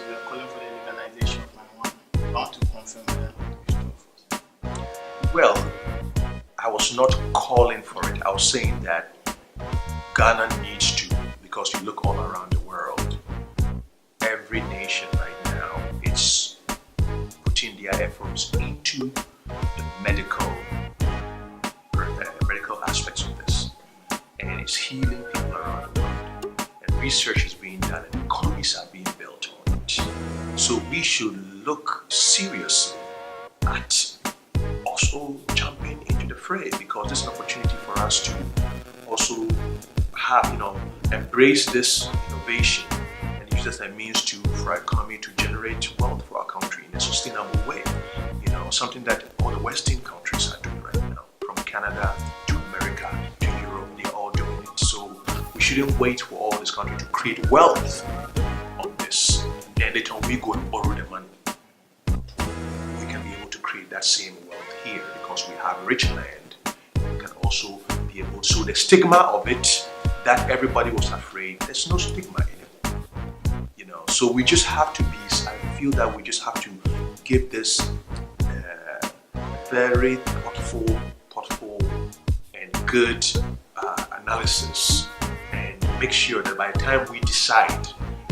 we are calling for the legalization of marijuana. I want to confirm that. Well, I was not calling for it. I was saying that Ghana needs to, because you look all around the world, every nation right now is putting their efforts into the medical aspects of this, and it's healing people around the world. And research is being done, and economies are being built on it. So we should look seriously at also jumping into the fray, because this is an opportunity for us to also have, embrace this innovation and use this as a means for our economy to generate wealth for our country in a sustainable way. Something that all the Western countries are doing right now, from Canada to America to Europe, they're all doing it. So we shouldn't wait for all this country to create wealth on this, and later on we go and borrow the money. We can be able to create that same wealth here because we have rich land. We can also be able to, so the stigma of it that everybody was afraid, there's no stigma in it. So we just have to be, I feel that we just have to give this very thoughtful and good analysis, and make sure that by the time we decide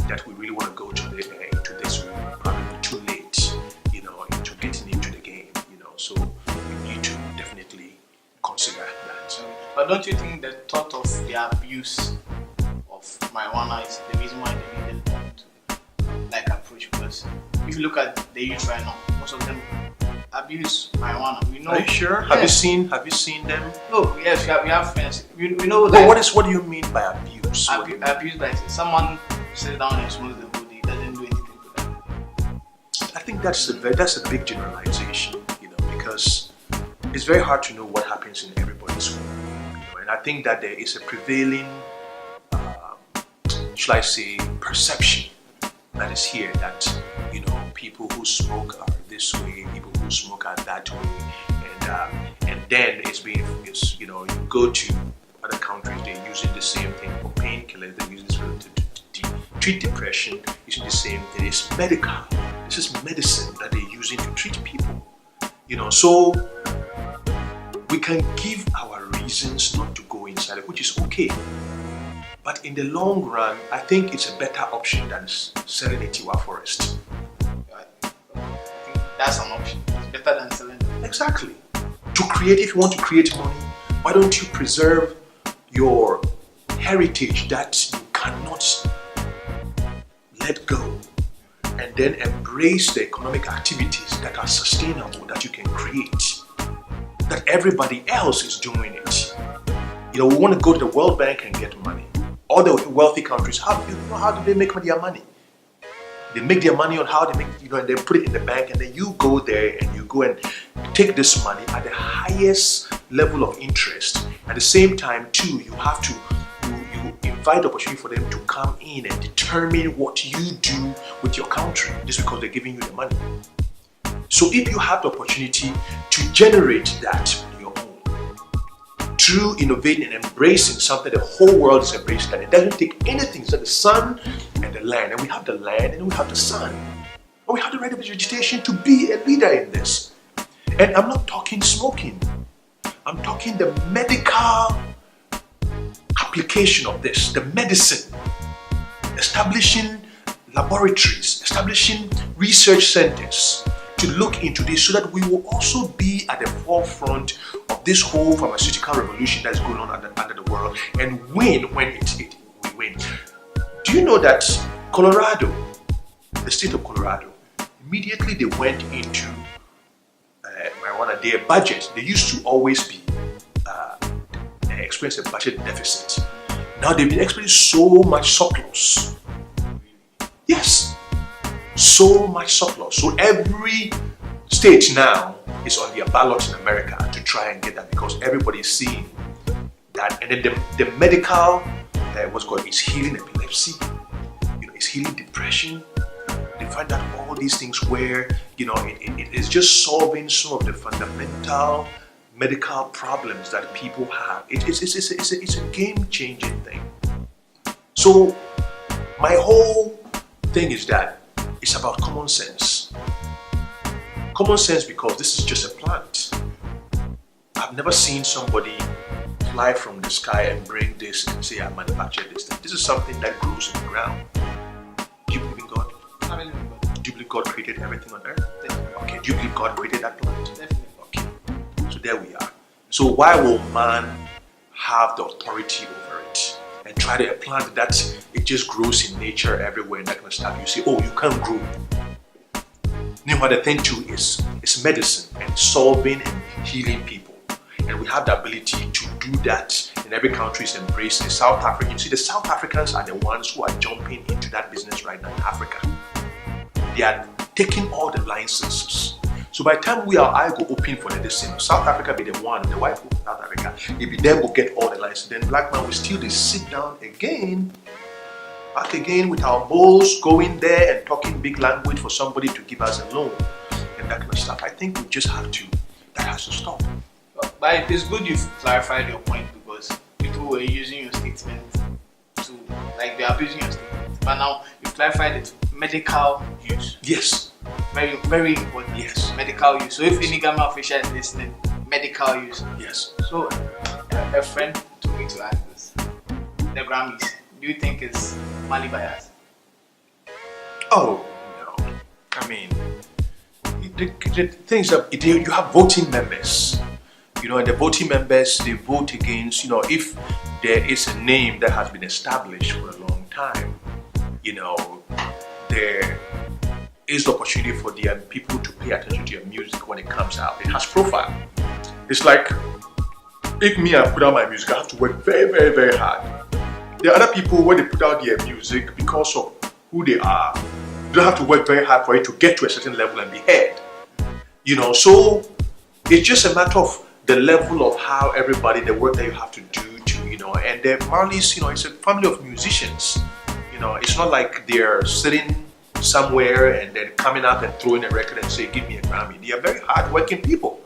that we really want to go into this, we will probably be too late, into getting into the game. So we need to definitely consider that. But don't you think the thought of the abuse of marijuana is the reason why they needed to approach? Because if you look at the youth right now, most of them abuse marijuana. We know. Are you sure? Yes. Have you seen them? No. Yes, we have friends. We know that. What do you mean by abuse? Abuse, like someone sits down and smokes the whole day, doesn't do anything to them. I think that's a big generalization, because it's very hard to know what happens in everybody's home. And I think that there is a prevailing, shall I say, perception that is here that people who smoke are this way, people who smoke are that way, and then you go to other countries, they're using the same thing for painkillers, they're using this to treat depression, using the same thing. It's medical. This is medicine that they're using to treat people. So we can give our reasons not to go inside it, which is okay. But in the long run, I think it's a better option than selling a tiwa forest. That's an option. It's better than selling. Exactly. If you want to create money, why don't you preserve your heritage that you cannot let go, and then embrace the economic activities that are sustainable, that you can create, that everybody else is doing it. We want to go to the World Bank and get money. All the wealthy countries, how do they make their money? They make their money on how they make, and they put it in the bank, and then you go there and you go and take this money at the highest level of interest. At the same time, too, you have to you invite the opportunity for them to come in and determine what you do with your country, just because they're giving you the money. So if you have the opportunity to generate that on your own, through innovating and embracing something the whole world is embracing, that it doesn't take anything, so the sun and the land, and we have the land and we have the sun, and we have the right of vegetation to be a leader in this. And I'm not talking smoking, I'm talking the medical application of this, the medicine, establishing laboratories, establishing research centers to look into this, so that we will also be at the forefront of this whole pharmaceutical revolution that's going on under the world, and win when we win. Do you know that Colorado, the state of Colorado, immediately they went into marijuana, their budget, they used to always be experience a budget deficit. Now they've been experiencing so much surplus. Yes, so much surplus. So every state now is on their ballot in America to try and get that, because everybody is seeing that. And then the medical, what's called, is healing epilepsy, it's healing depression. They find out all these things where, it is just solving some of the fundamental medical problems that people have. It's a game-changing thing. So my whole thing is that It's about common sense. Common sense, because this is just a plant. I've never seen somebody fly from the sky and bring this and say, I manufactured this thing. This is something that grows in the ground. Do you believe in God? I believe in God. Do you believe God created everything on earth? Definitely. Okay. Do you believe God created that plant? Definitely. Okay. So there we are. So why will man have the authority over it and try to plant that it just grows in nature everywhere and that kind of stuff? You say, oh, you can't grow. Now the thing too is medicine and solving and healing people. And we have the ability to do that, and every country is embracing. The South African, you see, the South Africans are the ones who are jumping into that business right now in Africa. They are taking all the licenses. So by the time I go open for the medicine, South Africa be the one, the white people of South Africa, if they then will get all the licenses, then black man will still sit down again, back again with our bowls, going there and talking big language for somebody to give us a loan and that kind of stuff. I think we just have to, that has to stop. But it's good you've clarified your point, because people were using your statement to, like, they're abusing your statement. But now you've clarified it. Medical use. Yes. Very, very important. Yes. Medical use. So if any government official is listening, medical use. Yes. So a friend told me to ask this. The Grammys, do you think it's money bias? Oh, no. I mean, the things that you have voting members. And the voting members, they vote against, if there is a name that has been established for a long time, there is the opportunity for the people to pay attention to your music when it comes out. It has profile. It's like, if I put out my music, I have to work very, very, very hard. There are other people, when they put out their music, because of who they are, they don't have to work very hard for it to get to a certain level and be heard. So it's just a matter of the level of how everybody, the work that you have to do to, and the Marleys, it's a family of musicians. It's not like they're sitting somewhere and then coming up and throwing a record and say, give me a Grammy. They are very hard-working people.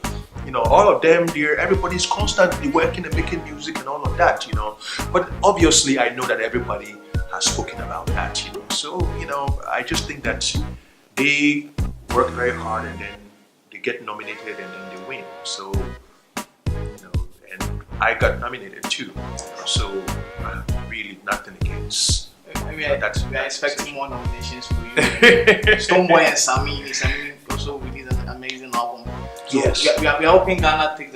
All of them, everybody's constantly working and making music and all of that, But obviously, I know that everybody has spoken about that, So, I just think that they work very hard and then they get nominated and then they win. So, and I got nominated too. So, really nothing against. We are expecting more nominations for you. Stoneboy and Sammy also released an amazing album. So yes. We are hoping Ghana take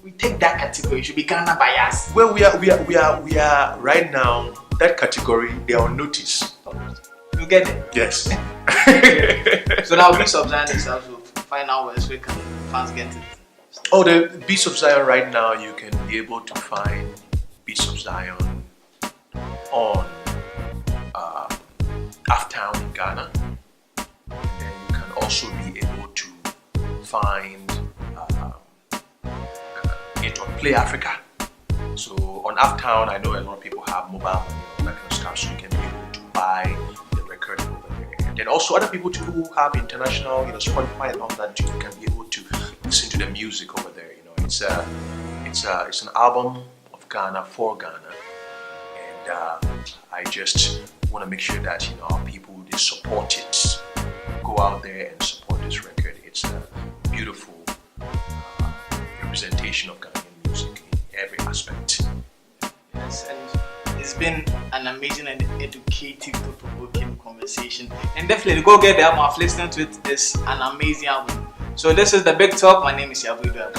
we take that category. It should be Ghana bias. Well, we are right now. That category, they are on notice. You get it? Yes. So now Beast of Zion is also find out where can fans get it. Oh, the Beast of Zion right now, you can be able to find Beast of Zion on Uptown in Ghana, and then you can also be able to find it on Play Africa. So on Uptown, I know a lot of people have mobile money and that kind of stuff, so you can be able to buy the record over there. And then also other people too who have international, Spotify and all that, you can be able to listen to the music over there. It's an album of Ghana for Ghana, and I just want to make sure that our people, they support it. Go out there and support this record. It's a beautiful representation of Ghanaian music in every aspect. Yes, and it's been an amazing and educative, thought-provoking conversation. And definitely go get the album. I've listened to it. It's an amazing album. So this is The Big Talk. My name is Yabudu.